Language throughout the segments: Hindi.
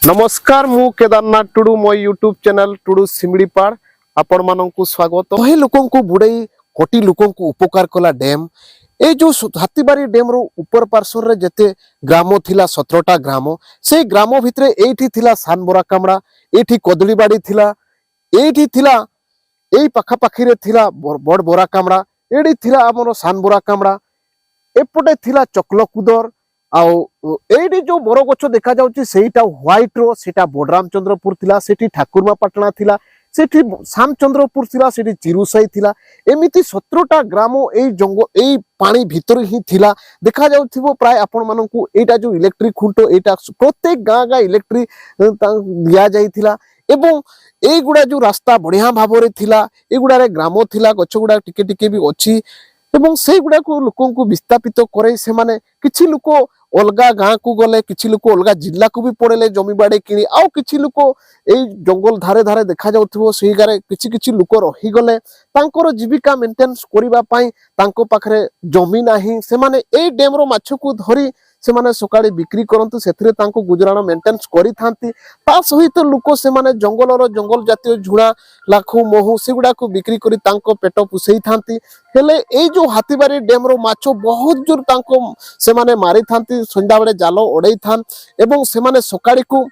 नमस्कार मु केदारनाथ टुडू मो यूट्यूब चैनल टुडू सिमड़ीपाड़ आपण मानक स्वागत। वही लोकों को बुड़ई कोटी लोकों को उपकार कला डैम ए जो हाथीबारी डैम रो ऊपर पार्श्वर रे जते ग्राम थिला 17टा ग्राम से ग्राम भितरे एठी थिला सानबोरा कामड़ा एठी कदलीबाड़ी थिला एठी थिला एई पाखा पाखी रे थिला बड़ बोरा कामड़ा एडी थिला हमरो सानबोरा कामड़ा एपटे थिला चकलकुदर आईटी जो बर गछ देखा जाउची सेटा व्हाइट रो सेटा बोडरामचंद्रपुर थिला सेठी ठाकुरमा पाटना थिला सेठी श्यामचंद्रपुर थिला सेठी चिरुसाई थिला एमिति 17टा ग्राम एई जंगल एई पानी भितर ही थिला देखा जाउथिबो प्राय आपण मानकू एटा जो इलेक्ट्रिक खुंटो एटा प्रत्येक गाँ गाँ इलेक्ट्रिक दिया जाइथिला एवं एई गुडा जो रास्ता बढ़िया भाबरे थिला ए गुडा ग्राम थिला गछ गुडा टिके टिके भी अछि एवं से गुडा को लोकों को विस्थापित करे से माने किछि लोक अलगा गाँ को गले किछि लोक अलगा जिला को भी पड़ेले जमी बाड़े किणी आउ किछि लोक एई जंगल धारे धारे देखा जाउथिबो सेही गारे किछि किछि लोक रही गले तांकर जीविका मेंटेनेंस करिबा पई तांको पाखरे जमी नाही से माने एई डैम रो माछ को धरी से माने सकाळे बिक्री करंतु सेथिरे तांको गुजराण मेंटेनेंस करि थांती ता सहित लोक से माने जंगल जातीय झुड़ा लाखु महु सेगुडा को बिक्री करी तांको पेट पुसई थांती हेले ए जो हाथीबारी डैम रो माछ बहुत जोर तांको से माने मारी थांती संध्या बेले जाल ओडई थान एवं से माने सकाळे को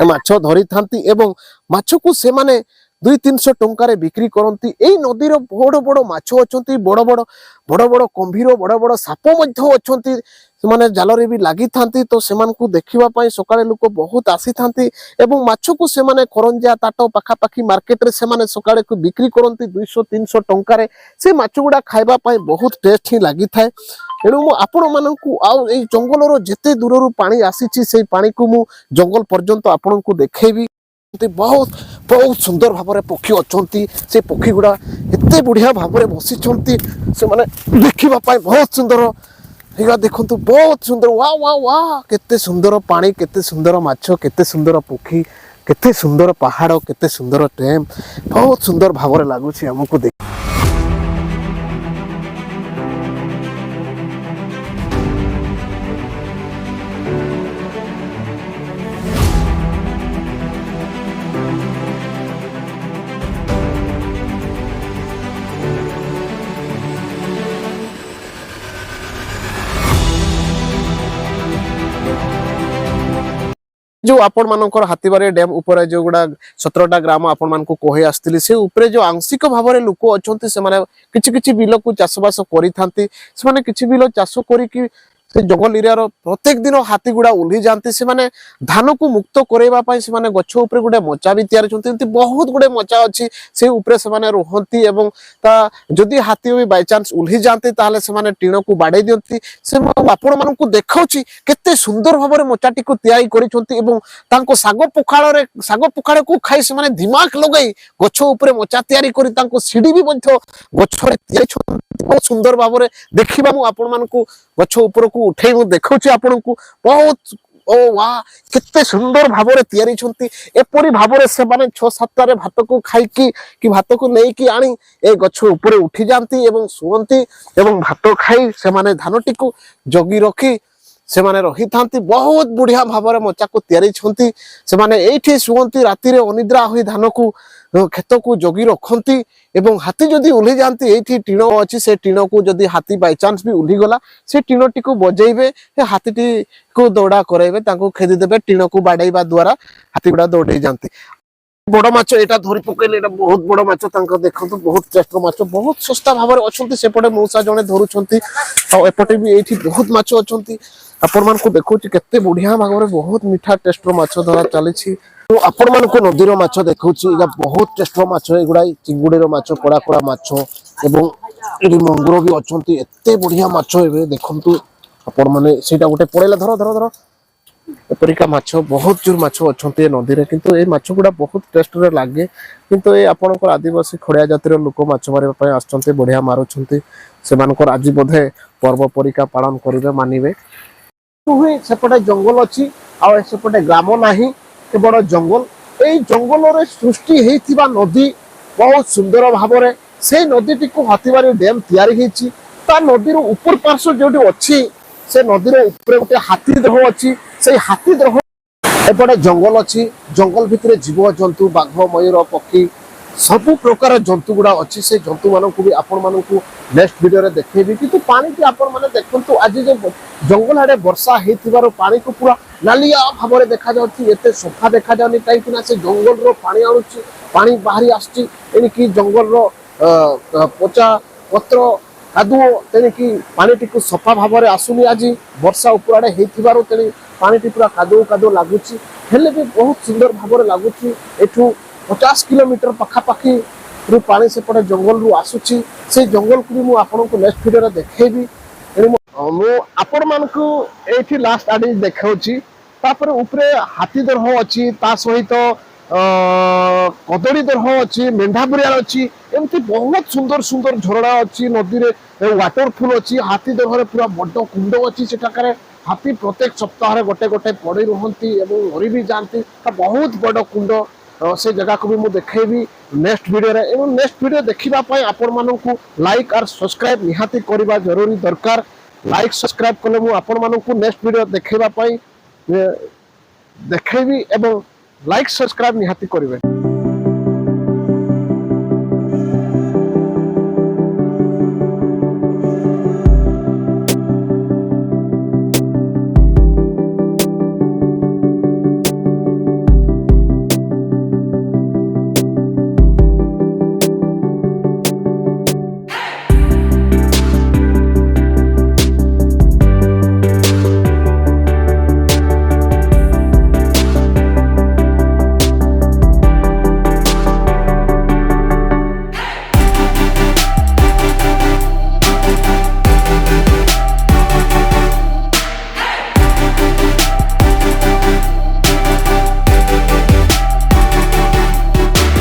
माछ धरी थांती एवं माछ को से माने 200-300 टंकारे बिक्री करती एई नदीर बड़ बड़ माछ अछंती बड़ बड़ कंभीर बड़ बड़ साप मध्य अछंती माने जालरे भी लागी थांती तो सेमान को देखिबा पई सकाळे लोक बहुत आसी थांती एवं माछ को से माने करंजिया ताटो पाखा पाखी मार्केट रे से माने सकाळे को बिक्री करती 200-300 टंकारे से माछ गुडा खाइबा पई बहुत टेस्ट ही लागी थाए एणु मु आपण मानकू आ एई जंगलरो जेते दूररु पानी आसीची से पानी को मु जंगल पर्यंत आपण को देखेबी बहुत बहुत सुंदर भाव पक्षी अच्छी से पक्षी गुड़ा एत बढ़िया भाव बसी से माने देखा बहुत सुंदर देखु बहुत सुंदर वाह वाह वाह केते सुंदर पानी केते सुंदर माछ केते सुंदर पक्षी केते सुंदर पहाड़ केते सुंदर डैम बहुत सुंदर भाव लगुच आमको देख जो आपण मानकर हाथीबारी डैम ऊपर जो गुडा 17टा ग्राम आपण मान को कहि आस्तिली से ऊपर जो आंशिक भाव में लोक अछंती से माने किछि किछि बिल को चाषबास करि थांती से माने किछि बिल चाष करि कि से जंगल एरिया रो प्रत्येक दिन हाथी गुडा उल्ही जानती से माने धान को मुक्त करैबा पई से माने गछ ऊपर गुडे मचा भी तैयार छंती बहुत गुडे मचा अछि से ऊपर से माने रहंती एवं ता जदी हाथी भी बाय चांस उल्ही जानती ताले से माने टीण को बाडै दियंती से आपण मानन को देखाउची केते सुंदर भाबरे मचाटी को तैयारी करि छंती एवं तांको सागो पोखाड़ को खाई से माने दिमाग लगाई गछ ऊपर मचा तैयारी करी तांको सीडी भी मध्य गछ रे तैयारी छंती बहुत सुंदर भाबरे देखिबा मु आपण मान को गछ ऊपर को उठे मु देखौची आपण को बहुत ओ वाह केते सुंदर भाबरे तैयारी छंती एपरी भाबरे से माने 6-7 रे भात को खाई कि भात को नै कि आनी ए गछ ऊपर उठी जानती एवं सुवंती एवं भात खाई से माने धानटी को जगी रखी से माने रही थांती बहुत बढ़िया भाबरे मचा को तैयारी छंती से माने एठी सुवंती राती रे अनिद्रा होई धान को खेत को जगी रखंती एवं हाथी जदी उल्ही जानती एठी टीण अछि से टीण को जदी हाथी बाय चांस भी उल्ही गला से टीणटी को बजेइबे हाथीटी को दौड़ा कराइबे तांको खेदी देबे टीण को बाडैबा द्वारा हाथी गुडा दौड़ै जानती बड़ माछ एटा धरि पकेले एटा बहुत बड़ माछ तांको देखंतु बहुत टेस्ट माछ बहुत सस्ता भाबरे अछंती सेपटे मौसा जणे धरुछंती आ एपटे भी एठी बहुत माछ अछंती आपण मान को देखौची केते बढ़िया भाबरे बहुत मीठा टेस्ट माछ धरा चलीछि तो आपण मान को नदीर माछ देखौची एगा बहुत टेस्ट माछ एगुडा चिंगुडीर माछ कोड़ा कोड़ा माछ एवं एडी मंगुर भी अछंती एते बढ़िया माछ एबे देखंतु आपण माने सेटा गोटे पड़ेला धर एपरिका माछ बहुत जोर माछ अछंती नदी रे किंतु ए माछ गुडा बहुत टेस्ट रे लागे किंतु ए आपनकर आदिवासी खड़िया जातिर लोक माछ मारे पय आछंती बढ़िया मारुछंती सेमानकर आजि बोधे पर्व परिका पालन करिवे मानिवे हुए सेपटे जंगल अछि आ सेपटे ग्राम नाही केवल जंगल ए जंगल रे सृष्टि हेतिबा नदी बहुत सुंदर भाबरे से नदीटी को हाथीबारी डैम तैयारी हेछि ता नदीर ऊपर पार्श्व जोटी अछि से नदीर ऊपर गोटे हाथी देह अच्छी से हाथी देह एपटे जंगल अच्छी जंगल भितर जीव जंतु बाघ मयूर पक्षी सबु प्रकार जंतु गुड़ा अच्छी से जंतु मानक भी आपण मानक नेक्स्ट वीडियो रे देखेबी किंतु पानी की आपण माने देखंतु आज जो जंगल आड़े वर्षा हेतिबार पानी को पूरा नालिया भाव देखा जाउछि एते सफा देखा जाउनी काईकि ना से जंगल रो पानी आउछि पानी बाहरी आछि एनिकी जंगल रो पोचा पत्र कादुओ तेणिकी पानी को सफा भाव में आसुनी आज वर्षा ऊपर आड़े हेतिबार तेणी पानी पूरा कादुओ कादुओ लगुच हेले भी बहुत सुंदर भाव में लगुच एठू 50 किलोमीटर पखापाखि रु पानी सेपटे जंगल रु आसुची से जंगल को भी मु आपन को नेक्स्ट वीडियो रे देखेबी मु आपण मानकु एठी लास्ट आडी देखाउची तापर ऊपरे हाथी दरह अछि ता सहित कदड़ी दरह अछि मेंढा बुरियाल अछि एमती बहुत सुंदर सुंदर झरଣା अछि नदी रे वाटरफॉल अछि हाथी दरह रे पूरा बड्ड कुंड अछि सेटा करे हाथी प्रत्येक सप्ताह रे गोटे गोटे पड़ी रहंती एवं मरी भी जानती बहुत बड़ कुंड से जगह को भी मुझे देखेबी नेक्स्ट वीडियो रे एवं नेक्स्ट वीडियो देखिबा पय आपण मानकु लाइक और सब्सक्राइब निहाती करबा जरूरी दरकार लाइक सब्सक्राइब कले मु आपण मानकु नेक्स्ट वीडियो देखिबा पय देखेबी एवं लाइक सब्सक्राइब निहाती करिवे।